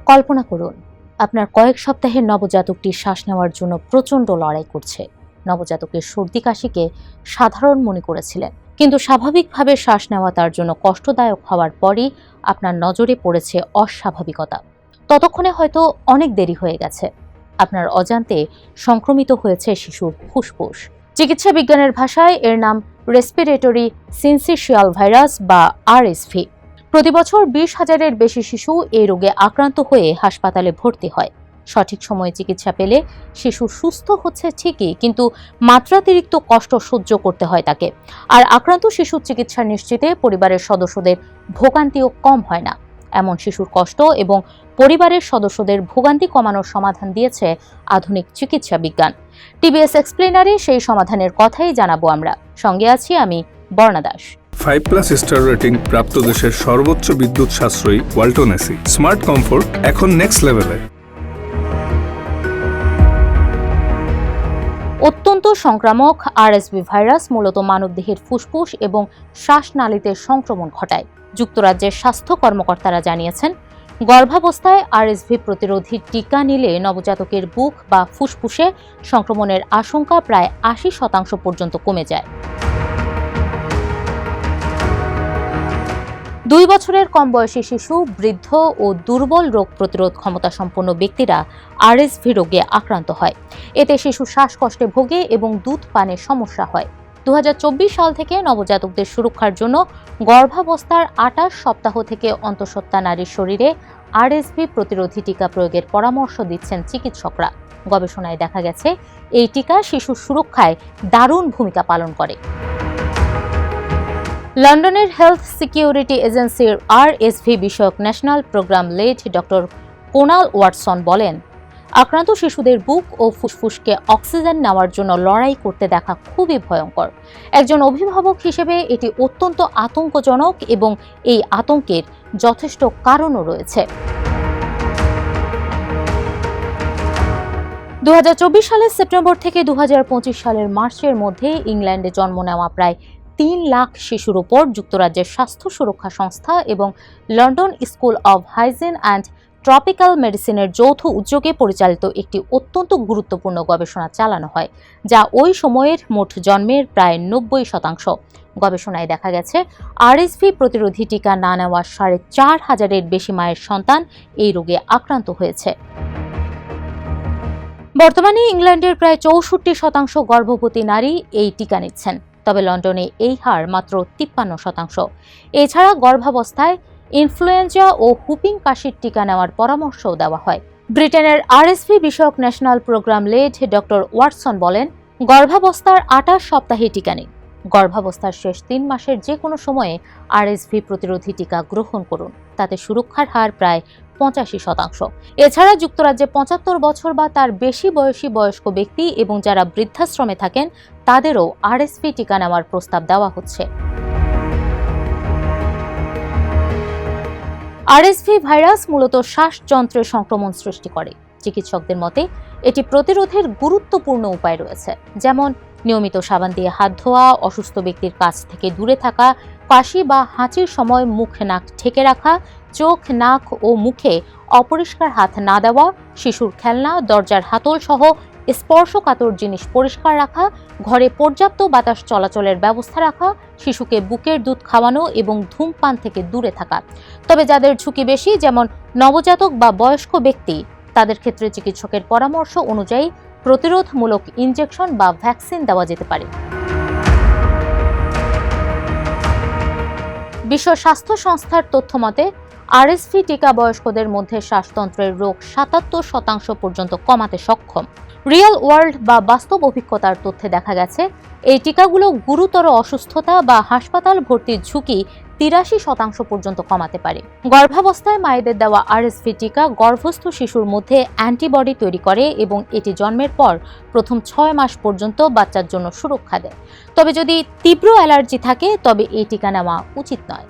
কল্পনা করুন, আপনার কয়েক সপ্তাহের নবজাতকটি শ্বাস নেওয়ার জন্য প্রচণ্ড লড়াই করছে। নবজাতকের সর্দি কাশিকে সাধারণ মনে করেছিলেন, কিন্তু স্বাভাবিকভাবে শ্বাস নেওয়া তার জন্য কষ্টদায়ক হওয়ার পরই আপনার নজরে পড়েছে অস্বাভাবিকতা। ততক্ষণে হয়তো অনেক দেরি হয়ে গেছে। আপনার অজান্তে সংক্রমিত হয়েছে শিশুর ফুসফুস। চিকিৎসা বিজ্ঞানের ভাষায় এর নাম রেসপিরেটরি সিনসিশিয়াল ভাইরাস বা আরএসভি। প্রতি বছর 20,000-এর বেশি শিশু এই রোগে আক্রান্ত হয়ে হাসপাতালে ভর্তি হয়। সঠিক সময়ে চিকিৎসা পেলে শিশু সুস্থ হচ্ছে ঠিকই, কিন্তু মাত্রাতিরিক্ত কষ্ট সহ্য করতে হয় তাকে। আর আক্রান্ত শিশুর চিকিৎসা নিশ্চিতে পরিবারের সদস্যদের ভোগান্তিও কম হয় না। এমন শিশুর কষ্ট এবং পরিবারের সদস্যদের ভোগান্তি কমানোর সমাধান দিয়েছে আধুনিক চিকিৎসা বিজ্ঞান। টিবিএস এক্সপ্লেনারে সেই সমাধানের কথাই জানাবো আমরা। সঙ্গে আছি আমি বর্ণা দাস। 5+ স্টার রেটিং প্রাপ্ত দেশের সর্বোচ্চ বিদ্যুৎ সাশ্রয়ী ওয়ালটন এসি। স্মার্ট কমফোর্ট এখন নেক্সট লেভেলে। অত্যন্ত সংক্রামক আরএসভি ভাইরাস মূলত মানবদেহের ফুসফুস এবং শ্বাসনালীতে সংক্রমণ ঘটায়। যুক্তরাজ্যের স্বাস্থ্য কর্মকর্তারা জানিয়েছেন, গর্ভাবস্থায় আরএসভি প্রতিরোধী টিকা নিলে নবজাতকের বুক বা ফুসফুসে সংক্রমণের আশঙ্কা প্রায় 80% পর্যন্ত কমে যায়। 2 বছরের কম বয়সী শিশু, বৃদ্ধ ও দুর্বল রোগ প্রতিরোধ ক্ষমতা সম্পন্ন ব্যক্তিরা আরএসভি রোগে আক্রান্ত হয়। এতে শিশু শ্বাসকষ্টে ভোগে এবং দুধ পানে সমস্যা হয়। 2024 সাল থেকে নবজাতকদের সুরক্ষার জন্য গর্ভাবস্থার 28 সপ্তাহ থেকে অন্তঃসত্ত্বা নারীর শরীরে আরএসভি প্রতিরোধী টিকা প্রয়োগের পরামর্শ দিচ্ছেন চিকিৎসকরা। গবেষণায় দেখা গেছে, এই টিকা শিশুর সুরক্ষায় দারুণ ভূমিকা পালন করে। লন্ডনের হেলথ সিকিউরিটি এজেন্সির আরএসভি বিষয়ক national programme lead doctor Conal Watson বলেন, আক্রান্ত শিশুদের বুক ও ফুসফুসকে অক্সিজেন নেওয়ার জন্য লড়াই করতে দেখা খুবই ভয়ঙ্কর। একজন অভিভাবক হিসেবে এটি অত্যন্ত আতঙ্কজনক এবং এই আতঙ্কের যথেষ্ট কারণও রয়েছে। 2024 সালের সেপ্টেম্বর থেকে 2025 সালের মার্চের মধ্যে ইংল্যান্ডে জন্ম নেওয়া প্রায় 3 লাখ শিশুর উপর যুক্তরাজ্যের স্বাস্থ্য সুরক্ষা সংস্থা এবং London school of hygiene and tropical মেডিসিনের যৌথ উদ্যোগে পরিচালিত একটি অত্যন্ত গুরুত্বপূর্ণ গবেষণা চালানো হয়, যা ওই সময়ের মোট জন্মের প্রায় 90%। গবেষণায় দেখা গেছে, আরএসভি প্রতিরোধী টিকা না নেওয়া 4,500-এর বেশি মায়ের সন্তান এই রোগে আক্রান্ত হয়েছে। বর্তমানে ইংল্যান্ডের প্রায় 64% গর্ভবতী নারী এই টিকা নিচ্ছেন, তবে লন্ডনে এই হার মাত্র 53%। এছাড়া গর্ভাবস্থায় ইনফ্লুয়েঞ্জা ও হুপিং কাশির টিকা নেওয়ার পরামর্শও দেওয়া হয়। ব্রিটেনের আরএসভি বিষয়ক national programme lead doctor Watson বলেন, গর্ভাবস্থার 28 সপ্তাহে টিকা নিন। গর্ভাবস্থার শেষ 3 মাসের যে কোনো সময়ে আরএসভি প্রতিরোধী টিকা গ্রহণ করুন। তাতে সুরক্ষার হার প্রায় 85%। এছাড়া যুক্তরাজ্যে 75 বছর বা তার বেশি বয়সী বয়স্ক ব্যক্তি এবং যারা বৃদ্ধাশ্রমে থাকেন তাদেরও আরএসভি টিকা নেওয়ার প্রস্তাব দেওয়া হচ্ছে। আরএসভি ভাইরাস মূলত শ্বাসযন্ত্রে সংক্রমণ সৃষ্টি করে। চিকিৎসকদের মতে এটি প্রতিরোধের গুরুত্বপূর্ণ উপায় রয়েছে, যেমন নিয়মিত সাবান দিয়ে হাত ধোয়া, অসুস্থ ব্যক্তির কাছ থেকে দূরে থাকা, কাশি বা হাঁচির সময় মুখ নাক ঢেকে রাখা, চোখ, নাক ও মুখে অপরিষ্কার হাত না দেওয়া, শিশুর খেলনা, দরজার হাতল সহ স্পর্শকাতর জিনিস পরিষ্কার রাখা, ঘরে পর্যাপ্ত বাতাস চলাচলের ব্যবস্থা রাখা, শিশুকে বুকের দুধ খাওয়ানো এবং ধূমপান থেকে দূরে থাকা। তবে যাদের ঝুঁকি বেশি, যেমন নবজাতক বা বয়স্ক ব্যক্তি, তাদের ক্ষেত্রে চিকিৎসকের পরামর্শ অনুযায়ী প্রতিরোধমূলক ইনজেকশন বা ভ্যাকসিন দেওয়া যেতে পারে। বিশ্ব স্বাস্থ্য সংস্থার তথ্য মতে, আরএসভি টিকা বয়স্কদের মধ্যে শ্বাসতন্ত্রের রোগ 77% পর্যন্ত কমাতে সক্ষম। রিয়েল ওয়ার্ল্ড বা বাস্তব অভিজ্ঞতার তথ্যে দেখা গেছে, এই টিকাগুলো গুরুতর অসুস্থতা বা হাসপাতাল ভর্তির ঝুঁকি 83% পর্যন্ত কমাতে পারে। গর্ভাবস্থায় মায়েদের দেওয়া আরএসভি টিকা গর্ভস্থ শিশুর মধ্যে অ্যান্টিবডি তৈরি করে এবং এটি জন্মের পর প্রথম 6 মাস পর্যন্ত বাচ্চার জন্য সুরক্ষা দেয়। তবে যদি তীব্র অ্যালার্জি থাকে তবে এই টিকা নেওয়া উচিত নয়।